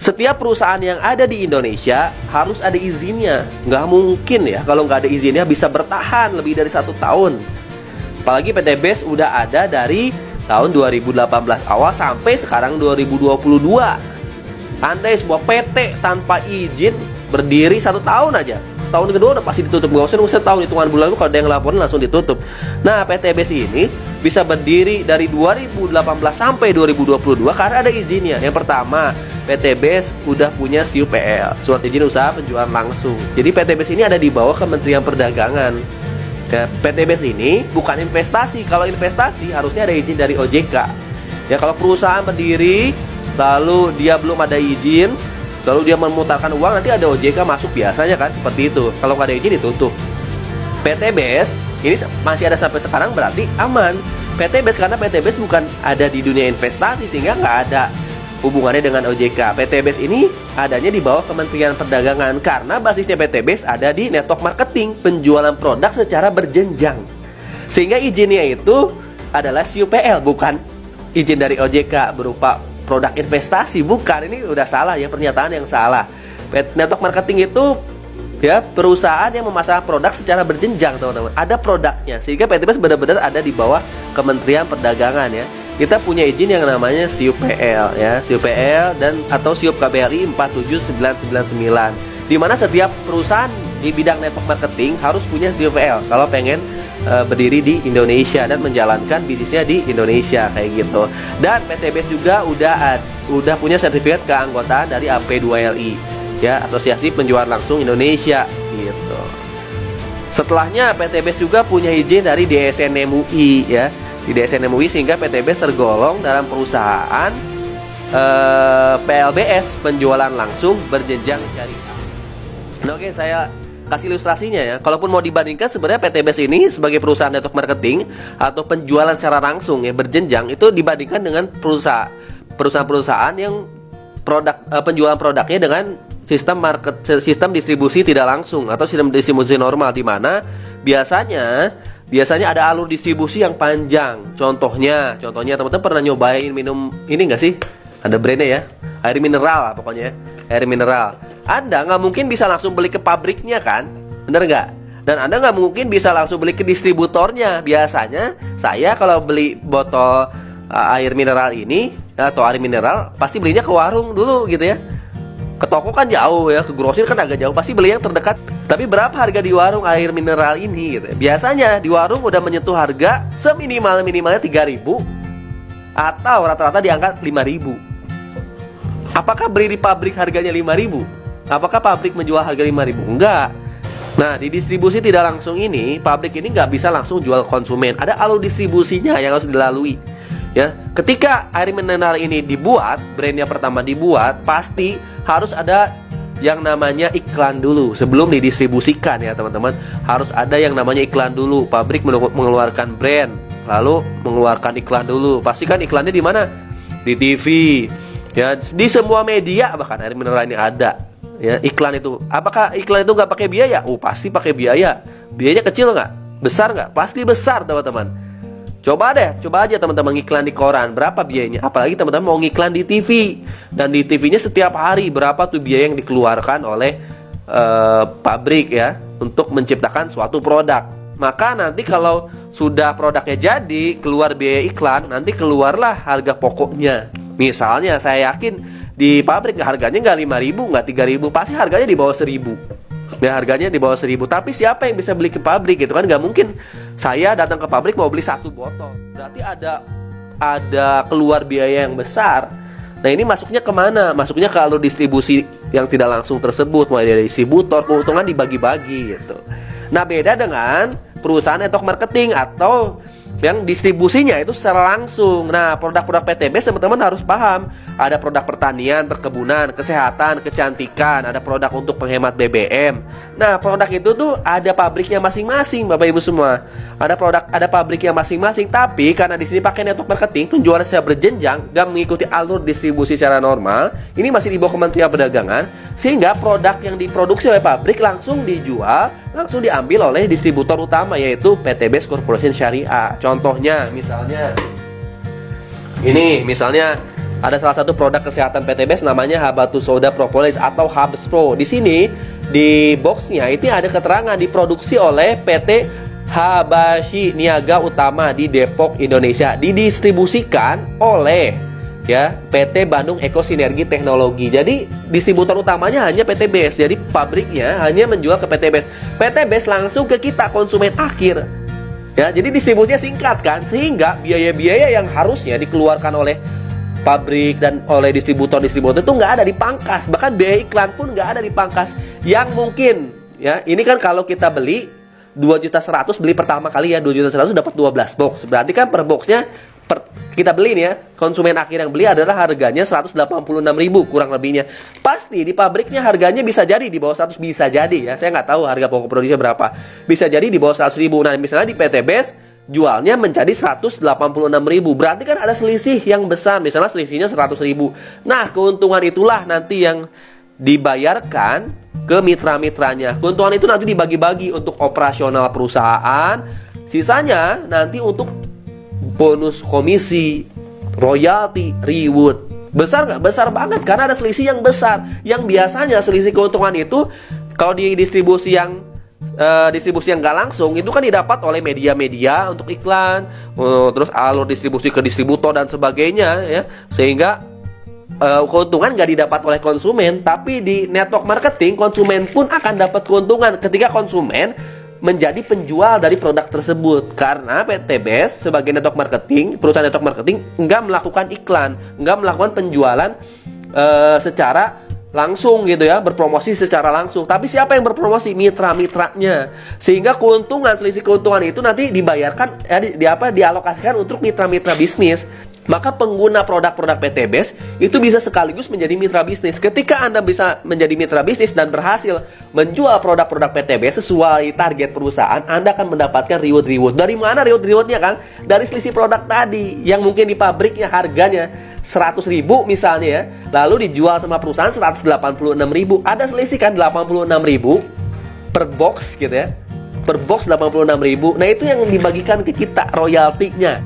Setiap perusahaan yang ada di Indonesia harus ada izinnya. Nggak mungkin ya kalau nggak ada izinnya bisa bertahan lebih dari 1 tahun. Apalagi PT BES udah ada dari tahun 2018 awal sampai sekarang 2022. Andai sebuah PT tanpa izin berdiri 1 tahun aja, tahun kedua udah pasti ditutup. Gak usah tahun, hitungan bulan lu kalau ada yang laporin langsung ditutup. Nah, PT BES ini bisa berdiri dari 2018 sampai 2022 karena ada izinnya. Yang pertama, PT BES udah punya SIUPL, surat izin usaha penjualan langsung. Jadi PT BES ini ada di bawah Kementerian Perdagangan. Ya, PT BES ini bukan investasi. Kalau investasi harusnya ada izin dari OJK. Ya, kalau perusahaan berdiri lalu dia belum ada izin, lalu dia memutarkan uang, nanti ada OJK masuk biasanya kan, seperti itu. Kalau nggak ada izin ditutup. PT BES ini masih ada sampai sekarang berarti aman. PT BES karena PT BES bukan ada di dunia investasi sehingga nggak ada hubungannya dengan OJK. PT BES ini adanya di bawah Kementerian Perdagangan karena basisnya PT BES ada di network marketing, penjualan produk secara berjenjang. Sehingga izinnya itu adalah SIUPL, bukan izin dari OJK berupa produk investasi. Bukan, ini udah salah ya, pernyataan yang salah. Network marketing itu ya perusahaan yang memasarkan produk secara berjenjang, teman-teman. Ada produknya, sehingga PT BES benar-benar ada di bawah Kementerian Perdagangan ya. Kita punya izin yang namanya SIUPL ya, SIUPL dan atau SIUP KBLI 47999. Di mana setiap perusahaan di bidang network marketing harus punya SIUPL kalau pengen berdiri di Indonesia dan menjalankan bisnisnya di Indonesia kayak gitu. Dan PT BES juga udah punya sertifikat keanggotaan dari AP2LI ya, Asosiasi Penjualan Langsung Indonesia gitu. Setelahnya PT BES juga punya izin dari DSN MUI ya, di DSN MUI, sehingga PT BES tergolong dalam perusahaan PLBS, penjualan langsung berjenjang syariah. Nah, oke, saya kasih ilustrasinya ya. Kalaupun mau dibandingkan, sebenarnya PT BES ini sebagai perusahaan network marketing atau penjualan secara langsung ya berjenjang, itu dibandingkan dengan perusahaan-perusahaan yang penjualan produknya dengan sistem distribusi tidak langsung atau sistem distribusi normal, di mana biasanya ada alur distribusi yang panjang. Contohnya teman-teman pernah nyobain minum ini nggak sih? Ada brandnya ya, air mineral lah pokoknya, air mineral. Anda nggak mungkin bisa langsung beli ke pabriknya kan, bener nggak? Dan Anda nggak mungkin bisa langsung beli ke distributornya. Biasanya saya kalau beli botol air mineral ini atau air mineral pasti belinya ke warung dulu gitu ya. Ke toko kan jauh ya, ke grosir kan agak jauh, pasti beli yang terdekat. Tapi berapa harga di warung air mineral ini gitu? Biasanya di warung udah menyentuh harga minimalnya 3.000 atau rata-rata di angka 5.000. Apakah beli di pabrik harganya 5.000? Apakah pabrik menjual harga 5.000? Enggak. Nah, di distribusi tidak langsung ini, pabrik ini nggak bisa langsung jual konsumen. Ada alur distribusinya yang harus dilalui. Ya, ketika air mineral ini dibuat, brandnya pertama dibuat, pasti harus ada yang namanya iklan dulu sebelum didistribusikan ya teman-teman. Harus ada yang namanya iklan dulu. Pabrik mengeluarkan brand, lalu mengeluarkan iklan dulu. Pastikan iklannya di mana? Di TV, ya, di semua media bahkan air mineral ini ada. Ya, iklan itu. Apakah iklan itu nggak pakai biaya? Pasti pakai biaya. Biayanya kecil nggak? Besar nggak? Pasti besar, teman-teman. Coba aja teman-teman ngiklan di koran, berapa biayanya? Apalagi teman-teman mau ngiklan di TV, dan di TV-nya setiap hari berapa tuh biaya yang dikeluarkan oleh pabrik ya untuk menciptakan suatu produk. Maka nanti kalau sudah produknya jadi, keluar biaya iklan, nanti keluarlah harga pokoknya. Misalnya saya yakin di pabrik harganya nggak 5.000, nggak 3.000, pasti harganya di bawah 1.000. Ya, harganya di bawah 1.000. Tapi siapa yang bisa beli ke pabrik gitu kan? Nggak mungkin saya datang ke pabrik mau beli 1 botol. Berarti ada keluar biaya yang besar. Nah, ini masuknya kemana? Masuknya ke alur distribusi yang tidak langsung tersebut, mulai dari distributor, keuntungan dibagi-bagi gitu. Nah, beda dengan perusahaan network marketing atau yang distribusinya itu secara langsung. Nah, produk-produk PT BES teman-teman harus paham. Ada produk pertanian, perkebunan, kesehatan, kecantikan, ada produk untuk penghemat BBM. Nah, produk itu tuh ada pabriknya masing-masing, Bapak Ibu semua. Ada pabriknya masing-masing, tapi karena di sini pakai network marketing, penjualan secara berjenjang, gak mengikuti alur distribusi secara normal. Ini masih di bawah Kementerian Perdagangan, sehingga produk yang diproduksi oleh pabrik langsung dijual, langsung diambil oleh distributor utama, yaitu PT BES Corporation Syariah. Contohnya misalnya ini, ada salah satu produk kesehatan PT BEST namanya Habatus Soda Propolis atau Habs Pro. Di sini di boxnya itu ada keterangan diproduksi oleh PT Habashi Niaga Utama di Depok, Indonesia. Didistribusikan oleh PT Bandung Eko Sinergi Teknologi. Jadi distributor utamanya hanya PT BEST. Jadi pabriknya hanya menjual ke PT BEST. PT BEST langsung ke kita konsumen akhir. Jadi distribusinya singkat kan, sehingga biaya-biaya yang harusnya dikeluarkan oleh pabrik dan oleh distributor-distributor itu nggak ada dipangkas. Bahkan biaya iklan pun nggak ada dipangkas. Yang mungkin ini kan kalau kita beli 2.100.000 beli pertama kali 2.100.000 dapat 12 box. Berarti kan per boxnya kita beli nih konsumen akhir yang beli adalah harganya 186.000 kurang lebihnya. Pasti di pabriknya harganya bisa jadi di bawah 100, bisa jadi saya nggak tahu harga pokok produksinya berapa. Bisa jadi di bawah 100.000. Nah, misalnya di PT BEST jualnya menjadi 186.000. Berarti kan ada selisih yang besar, misalnya selisihnya 100.000. Nah, keuntungan itulah nanti yang dibayarkan ke mitra-mitranya. Keuntungan itu nanti dibagi-bagi untuk operasional perusahaan, sisanya nanti untuk bonus komisi, royalti, reward. Besar nggak? Besar banget, karena ada selisih yang besar. Yang biasanya selisih keuntungan itu kalau di distribusi yang nggak langsung itu kan didapat oleh media-media untuk iklan, terus alur distribusi ke distributor dan sebagainya sehingga keuntungan nggak didapat oleh konsumen. Tapi di network marketing konsumen pun akan dapat keuntungan ketika konsumen menjadi penjual dari produk tersebut, karena PT BEST sebagai network marketing, perusahaan network marketing, nggak melakukan iklan, nggak melakukan penjualan secara langsung berpromosi secara langsung. Tapi siapa yang berpromosi? Mitra-mitranya. Sehingga keuntungan, selisih keuntungan itu nanti dibayarkan dialokasikan untuk mitra-mitra bisnis. Maka pengguna produk-produk PT BEST itu bisa sekaligus menjadi mitra bisnis. Ketika Anda bisa menjadi mitra bisnis dan berhasil menjual produk-produk PT BEST sesuai target perusahaan, Anda akan mendapatkan reward-reward. Dari mana reward-rewardnya kan? Dari selisih produk tadi yang mungkin di pabriknya harganya 100.000 misalnya lalu dijual sama perusahaan 186.000. Ada selisih kan 86.000 per box per box 86.000. Nah, itu yang dibagikan ke kita royaltinya.